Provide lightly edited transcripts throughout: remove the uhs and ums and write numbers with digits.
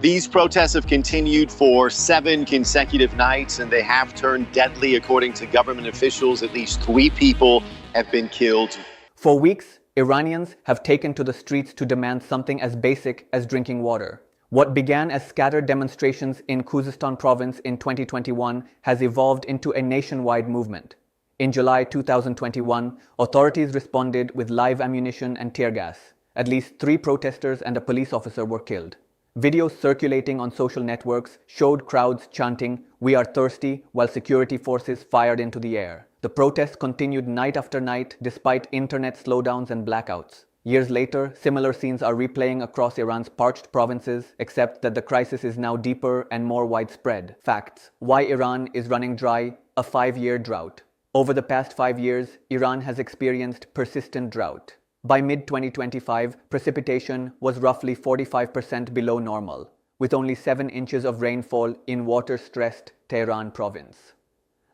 These protests have continued for 7 consecutive nights, and they have turned deadly. According to government officials, at least 3 people have been killed. For weeks, Iranians have taken to the streets to demand something as basic as drinking water. What began as scattered demonstrations in Khuzestan province in 2021 has evolved into a nationwide movement. In July 2021, authorities responded with live ammunition and tear gas. At least 3 protesters and a police officer were killed. Videos circulating on social networks showed crowds chanting, "We are thirsty," while security forces fired into the air. The protests continued night after night despite internet slowdowns and blackouts. Years later, similar scenes are replaying across Iran's parched provinces, except that the crisis is now deeper and more widespread. Facts: why Iran is running dry, a 5-year drought. Over the past 5 years, Iran has experienced persistent drought. By mid-2025, precipitation was roughly 45% below normal, with only 7 inches of rainfall in water-stressed Tehran province.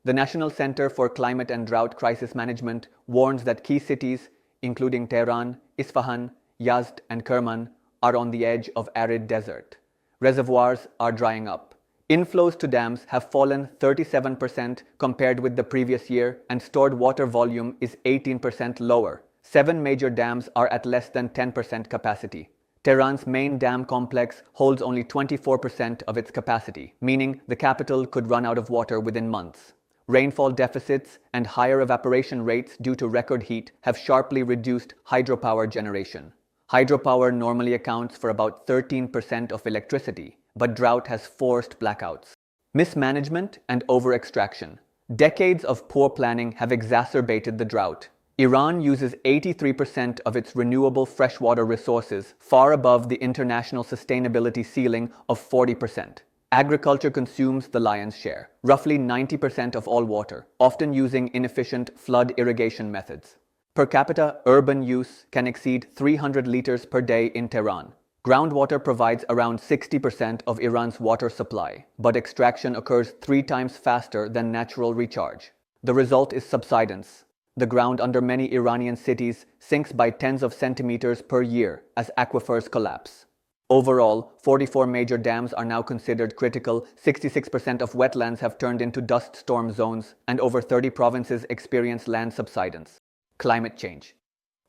The National Center for Climate and Drought Crisis Management warns that key cities, including Tehran, Isfahan, Yazd, and Kerman, are on the edge of arid desert. Reservoirs are drying up. Inflows to dams have fallen 37% compared with the previous year, and stored water volume is 18% lower. 7 major dams are at less than 10% capacity. Tehran's main dam complex holds only 24% of its capacity, meaning the capital could run out of water within months. Rainfall deficits and higher evaporation rates due to record heat have sharply reduced hydropower generation. Hydropower normally accounts for about 13% of electricity, but drought has forced blackouts. Mismanagement and over-extraction. Decades of poor planning have exacerbated the drought. Iran uses 83% of its renewable freshwater resources, far above the international sustainability ceiling of 40%. Agriculture consumes the lion's share, roughly 90% of all water, often using inefficient flood irrigation methods. Per capita, urban use can exceed 300 liters per day in Tehran. Groundwater provides around 60% of Iran's water supply, but extraction occurs 3 times faster than natural recharge. The result is subsidence. The ground under many Iranian cities sinks by tens of centimeters per year as aquifers collapse. Overall, 44 major dams are now considered critical, 66% of wetlands have turned into dust storm zones, and over 30 provinces experience land subsidence. Climate change.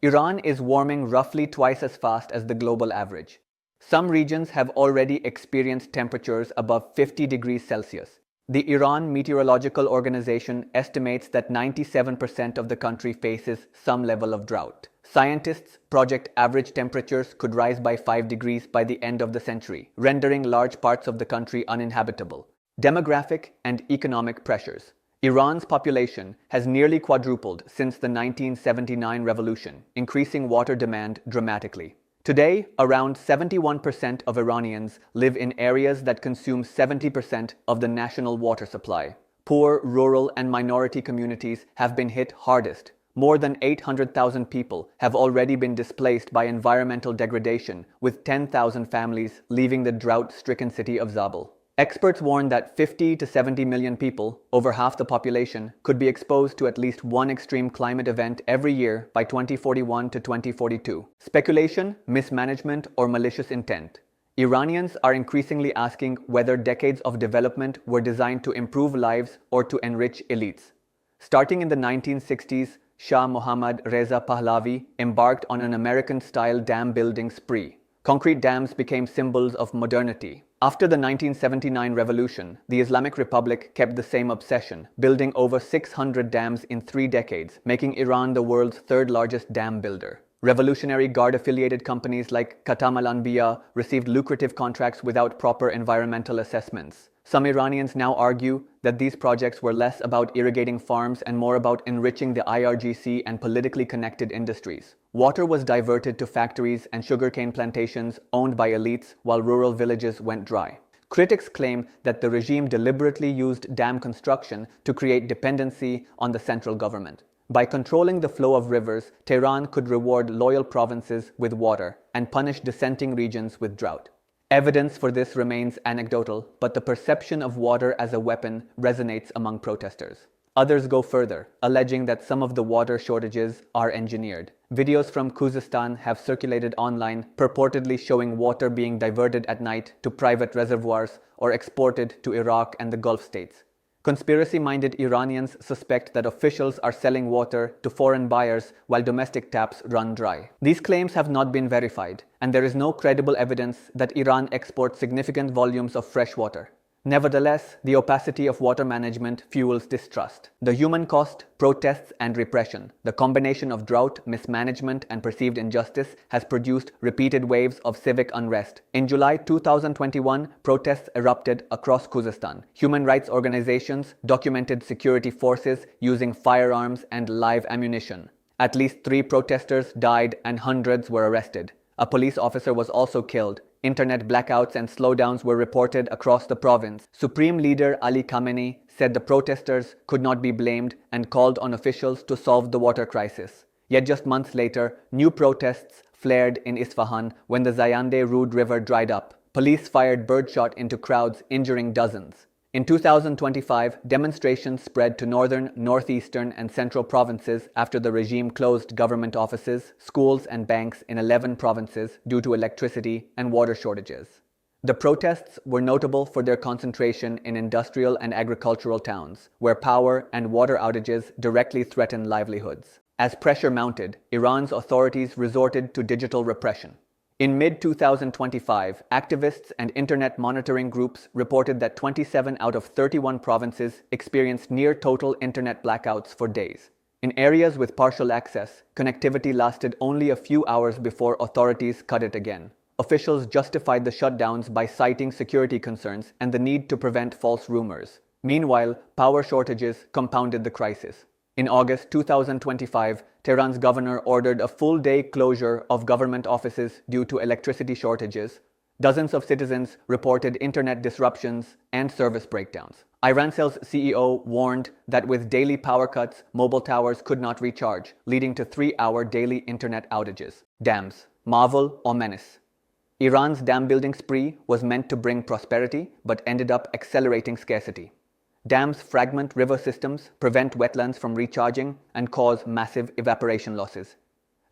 Iran is warming roughly twice as fast as the global average. Some regions have already experienced temperatures above 50 degrees Celsius. The Iran Meteorological Organization estimates that 97% of the country faces some level of drought. Scientists project average temperatures could rise by 5 degrees by the end of the century, rendering large parts of the country uninhabitable. Demographic and economic pressures. Iran's population has nearly quadrupled since the 1979 revolution, increasing water demand dramatically. Today, around 71% of Iranians live in areas that consume 70% of the national water supply. Poor, rural, and minority communities have been hit hardest. More than 800,000 people have already been displaced by environmental degradation, with 10,000 families leaving the drought-stricken city of Zabul. Experts warn that 50 to 70 million people, over half the population, could be exposed to at least one extreme climate event every year by 2041 to 2042. Speculation, mismanagement, or malicious intent. Iranians are increasingly asking whether decades of development were designed to improve lives or to enrich elites. Starting in the 1960s, Shah Mohammad Reza Pahlavi embarked on an American-style dam-building spree. Concrete dams became symbols of modernity. After the 1979 revolution, the Islamic Republic kept the same obsession, building over 600 dams in 3 decades, making Iran the world's 3rd largest dam builder. Revolutionary Guard-affiliated companies like Khatam al-Anbiya received lucrative contracts without proper environmental assessments. Some Iranians now argue that these projects were less about irrigating farms and more about enriching the IRGC and politically connected industries. Water was diverted to factories and sugarcane plantations owned by elites while rural villages went dry. Critics claim that the regime deliberately used dam construction to create dependency on the central government. By controlling the flow of rivers, Tehran could reward loyal provinces with water and punish dissenting regions with drought. Evidence for this remains anecdotal, but the perception of water as a weapon resonates among protesters. Others go further, alleging that some of the water shortages are engineered. Videos from Khuzestan have circulated online, purportedly showing water being diverted at night to private reservoirs or exported to Iraq and the Gulf states. Conspiracy-minded Iranians suspect that officials are selling water to foreign buyers while domestic taps run dry. These claims have not been verified, and there is no credible evidence that Iran exports significant volumes of fresh water. Nevertheless, the opacity of water management fuels distrust. The human cost, protests, and repression, the combination of drought, mismanagement, and perceived injustice has produced repeated waves of civic unrest. In July 2021, protests erupted across Khuzestan. Human rights organizations documented security forces using firearms and live ammunition. At least 3 protesters died and hundreds were arrested. A police officer was also killed. Internet blackouts and slowdowns were reported across the province. Supreme Leader Ali Khamenei said the protesters could not be blamed and called on officials to solve the water crisis. Yet just months later, new protests flared in Isfahan when the Zayandeh Rud River dried up. Police fired birdshot into crowds, injuring dozens. In 2025, demonstrations spread to northern, northeastern, and central provinces after the regime closed government offices, schools, and banks in 11 provinces due to electricity and water shortages. The protests were notable for their concentration in industrial and agricultural towns, where power and water outages directly threaten livelihoods. As pressure mounted, Iran's authorities resorted to digital repression. In mid-2025, activists and internet monitoring groups reported that 27 out of 31 provinces experienced near-total internet blackouts for days. In areas with partial access, connectivity lasted only a few hours before authorities cut it again. Officials justified the shutdowns by citing security concerns and the need to prevent false rumors. Meanwhile, power shortages compounded the crisis. In August 2025, Tehran's governor ordered a full-day closure of government offices due to electricity shortages. Dozens of citizens reported internet disruptions and service breakdowns. Irancel's CEO warned that with daily power cuts, mobile towers could not recharge, leading to 3-hour daily internet outages. Dams, marvel or menace? Iran's dam-building spree was meant to bring prosperity, but ended up accelerating scarcity. Dams fragment river systems, prevent wetlands from recharging, and cause massive evaporation losses.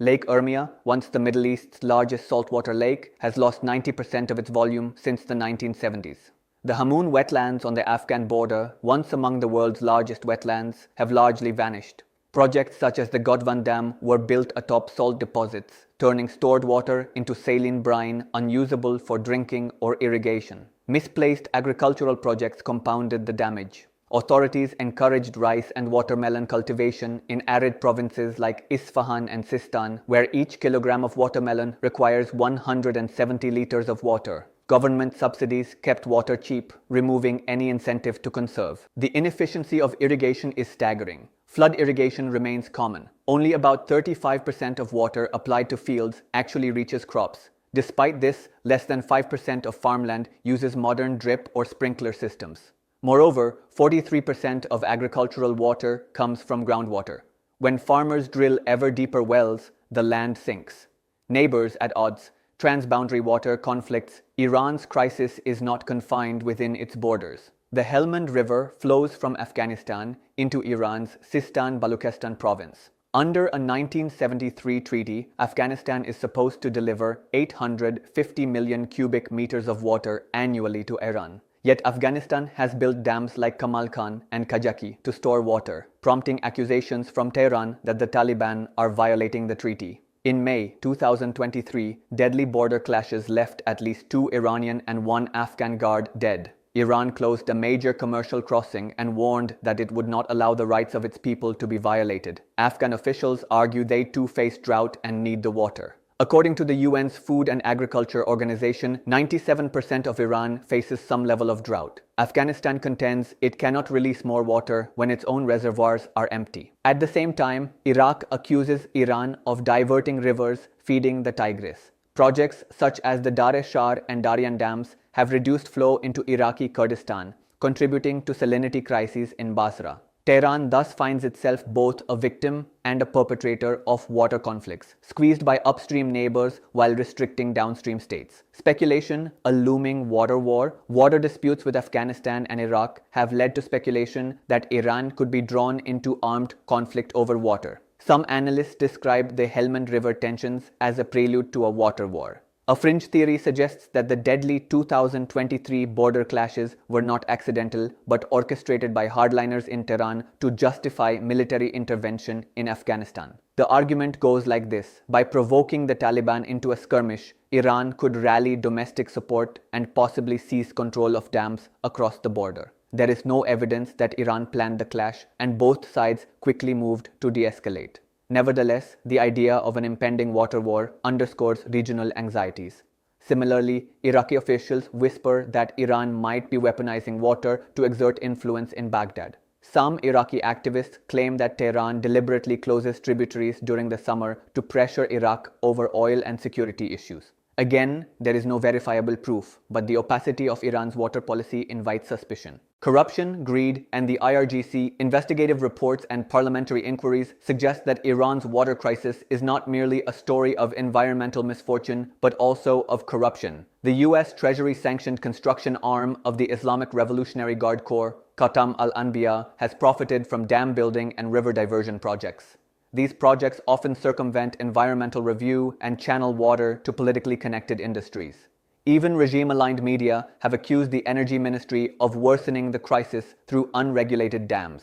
Lake Urmia, once the Middle East's largest saltwater lake, has lost 90% of its volume since the 1970s. The Hamoon wetlands on the Afghan border, once among the world's largest wetlands, have largely vanished. Projects such as the Godvan Dam were built atop salt deposits, turning stored water into saline brine unusable for drinking or irrigation. Misplaced agricultural projects compounded the damage. Authorities encouraged rice and watermelon cultivation in arid provinces like Isfahan and Sistan, where each kilogram of watermelon requires 170 liters of water. Government subsidies kept water cheap, removing any incentive to conserve. The inefficiency of irrigation is staggering. Flood irrigation remains common. Only about 35% of water applied to fields actually reaches crops. Despite this, less than 5% of farmland uses modern drip or sprinkler systems. Moreover, 43% of agricultural water comes from groundwater. When farmers drill ever deeper wells, the land sinks. Neighbors at odds, transboundary water conflicts. Iran's crisis is not confined within its borders. The Helmand River flows from Afghanistan into Iran's Sistan-Baluchistan province. Under a 1973 treaty, Afghanistan is supposed to deliver 850 million cubic meters of water annually to Iran. Yet Afghanistan has built dams like Kamal Khan and Kajaki to store water, prompting accusations from Tehran that the Taliban are violating the treaty. In May 2023, deadly border clashes left at least 2 Iranian and 1 Afghan guard dead. Iran closed a major commercial crossing and warned that it would not allow the rights of its people to be violated. Afghan officials argue they too face drought and need the water. According to the UN's Food and Agriculture Organization, 97% of Iran faces some level of drought. Afghanistan contends it cannot release more water when its own reservoirs are empty. At the same time, Iraq accuses Iran of diverting rivers feeding the Tigris. Projects such as the Dar-e-Shar and Daryan dams have reduced flow into Iraqi Kurdistan, contributing to salinity crises in Basra. Tehran thus finds itself both a victim and a perpetrator of water conflicts, squeezed by upstream neighbors while restricting downstream states. Speculation, a looming water war, water disputes with Afghanistan and Iraq have led to speculation that Iran could be drawn into armed conflict over water. Some analysts describe the Helmand River tensions as a prelude to a water war. A fringe theory suggests that the deadly 2023 border clashes were not accidental but orchestrated by hardliners in Tehran to justify military intervention in Afghanistan. The argument goes like this: by provoking the Taliban into a skirmish, Iran could rally domestic support and possibly seize control of dams across the border. There is no evidence that Iran planned the clash, and both sides quickly moved to de-escalate. Nevertheless, the idea of an impending water war underscores regional anxieties. Similarly, Iraqi officials whisper that Iran might be weaponizing water to exert influence in Baghdad. Some Iraqi activists claim that Tehran deliberately closes tributaries during the summer to pressure Iraq over oil and security issues. Again, there is no verifiable proof, but the opacity of Iran's water policy invites suspicion. Corruption, greed, and the IRGC investigative reports and parliamentary inquiries suggest that Iran's water crisis is not merely a story of environmental misfortune, but also of corruption. The US Treasury-sanctioned construction arm of the Islamic Revolutionary Guard Corps, Qatam al-Anbiya, has profited from dam building and river diversion projects. These projects often circumvent environmental review and channel water to politically connected industries. Even regime-aligned media have accused the Energy Ministry of worsening the crisis through unregulated dams.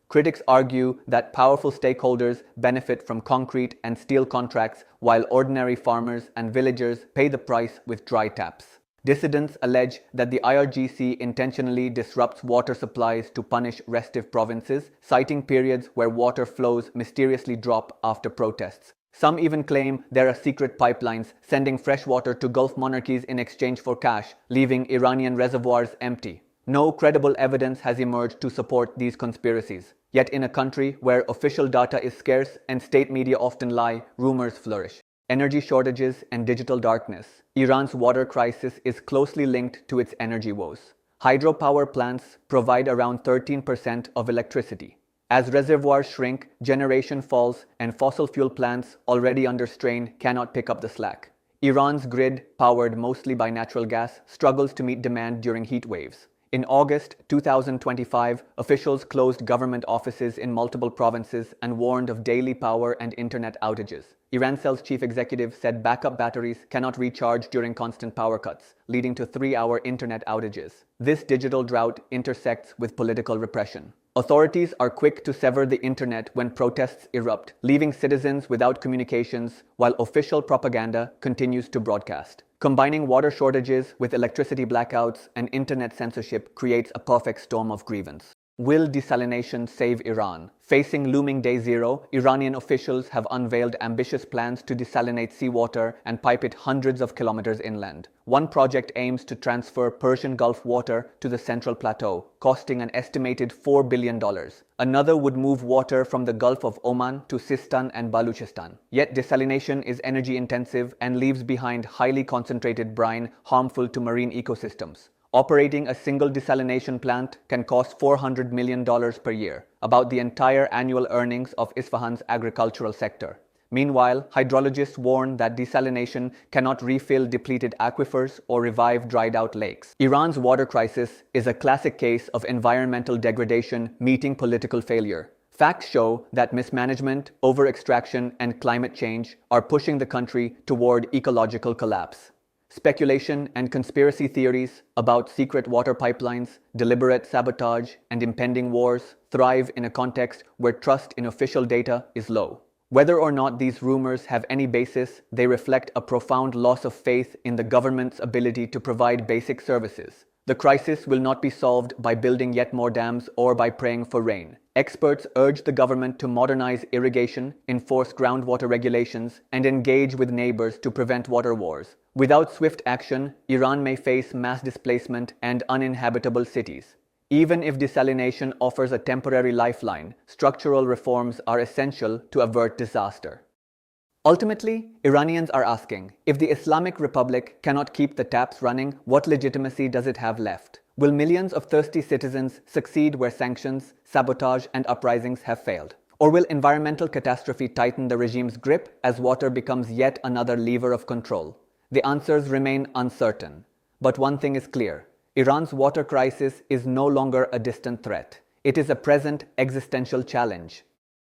Critics argue that powerful stakeholders benefit from concrete and steel contracts while ordinary farmers and villagers pay the price with dry taps. Dissidents allege that the IRGC intentionally disrupts water supplies to punish restive provinces, citing periods where water flows mysteriously drop after protests. Some even claim there are secret pipelines sending fresh water to Gulf monarchies in exchange for cash, leaving Iranian reservoirs empty. No credible evidence has emerged to support these conspiracies. Yet in a country where official data is scarce and state media often lie, rumors flourish. Energy shortages and digital darkness. Iran's water crisis is closely linked to its energy woes. Hydropower plants provide around 13% of electricity. As reservoirs shrink, generation falls, and fossil fuel plants, already under strain, cannot pick up the slack. Iran's grid, powered mostly by natural gas, struggles to meet demand during heat waves. In August 2025, officials closed government offices in multiple provinces and warned of daily power and internet outages. Irancel's chief executive said backup batteries cannot recharge during constant power cuts, leading to 3-hour internet outages. This digital drought intersects with political repression. Authorities are quick to sever the internet when protests erupt, leaving citizens without communications while official propaganda continues to broadcast. Combining water shortages with electricity blackouts and internet censorship creates a perfect storm of grievance. Will desalination save Iran? Facing looming day zero, Iranian officials have unveiled ambitious plans to desalinate seawater and pipe it hundreds of kilometers inland. One project aims to transfer Persian Gulf water to the Central Plateau, costing an estimated $4 billion. Another would move water from the Gulf of Oman to Khuzestan and Balochistan. Yet desalination is energy intensive and leaves behind highly concentrated brine harmful to marine ecosystems. Operating a single desalination plant can cost $400 million per year, about the entire annual earnings of Isfahan's agricultural sector. Meanwhile, hydrologists warn that desalination cannot refill depleted aquifers or revive dried-out lakes. Iran's water crisis is a classic case of environmental degradation meeting political failure. Facts show that mismanagement, over-extraction, and climate change are pushing the country toward ecological collapse. Speculation and conspiracy theories about secret water pipelines, deliberate sabotage, and impending wars thrive in a context where trust in official data is low. Whether or not these rumors have any basis, they reflect a profound loss of faith in the government's ability to provide basic services. The crisis will not be solved by building yet more dams or by praying for rain. Experts urge the government to modernize irrigation, enforce groundwater regulations, and engage with neighbors to prevent water wars. Without swift action, Iran may face mass displacement and uninhabitable cities. Even if desalination offers a temporary lifeline, structural reforms are essential to avert disaster. Ultimately, Iranians are asking, if the Islamic Republic cannot keep the taps running, what legitimacy does it have left? Will millions of thirsty citizens succeed where sanctions, sabotage, and uprisings have failed? Or will environmental catastrophe tighten the regime's grip as water becomes yet another lever of control? The answers remain uncertain. But one thing is clear: Iran's water crisis is no longer a distant threat. It is a present existential challenge.